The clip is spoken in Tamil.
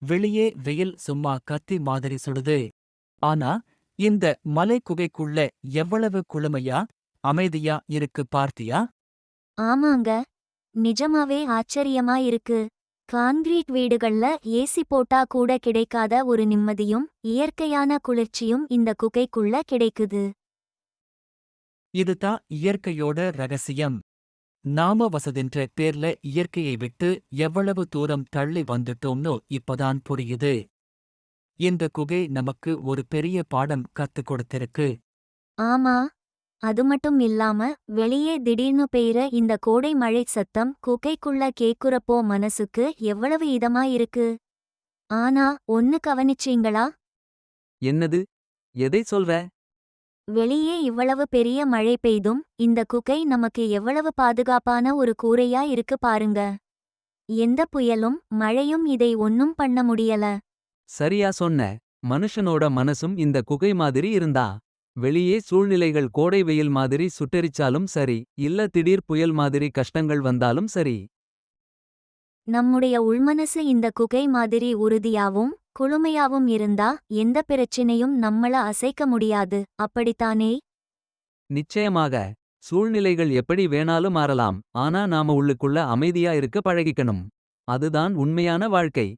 வெளியே வெயில் சும்மா கத்தி மாதிரி சுடுது. ஆனா இந்த மலை குகைக்குள்ள எவ்வளவு குளுமையா அமைதியா இருக்கு பார்த்தியா? ஆமாங்க. நிஜமாவே ஆச்சரியமா இருக்கு. கான்கிரீட் வீடுகள்ல ஏசி போட்டா கூட கிடைக்காத ஒரு நிம்மதியும் இயற்கையான குளிர்ச்சியும் இந்த குகைக்குள்ள கிடைக்குது. இதுதான் இயற்கையோட ரகசியம். நாம வசதின்ற பேர்ல இயற்கையை விட்டு எவ்வளவு தூரம் தள்ளி வந்துட்டோம்னு இப்பதான் புரியுது. இந்த குகை நமக்கு ஒரு பெரிய பாடம் கத்துக் கொடுத்திருக்கு. ஆமா. அது மட்டும் இல்லாம வெளியே திடீர்னு பெய்ற இந்த கோடை மழை சத்தம் குகைக்குள்ள கேக்குறப்போ மனசுக்கு எவ்வளவு இதமா இருக்கு. ஆனா ஒன்னு கவனிச்சீங்களா? என்னது? எதை சொல்ற? வெளியே இவ்வளவு பெரிய மழை பெய்தும் இந்த குகை நமக்கு எவ்வளவு பாதுகாப்பான ஒரு கூரையா இருக்கு பாருங்க. எந்த புயலும் மழையும் இதை ஒன்னும் பண்ண முடியல. சரியா சொன்ன. மனுஷனோட மனசும் இந்த குகை மாதிரி இருந்தா. வெளியே சூழ்நிலைகள் கோடை வெயில் மாதிரி சுட்டெரிச்சாலும் சரி. இல்ல திடீர் புயல் மாதிரி கஷ்டங்கள் வந்தாலும் சரி. நம்முடைய உள்மனசு இந்த குகை மாதிரி உறுதியாவும் குளுமையாவும் இருந்தா எந்த பிரச்சினையும் நம்மள அசைக்க முடியாது, அப்படித்தானே? நிச்சயமாக. சூழ்நிலைகள் எப்படி வேணாலும் மாறலாம். ஆனா நாம உள்ளுக்குள்ள அமைதியா இருக்க பழகிக்கணும். அதுதான் உண்மையான வாழ்க்கை.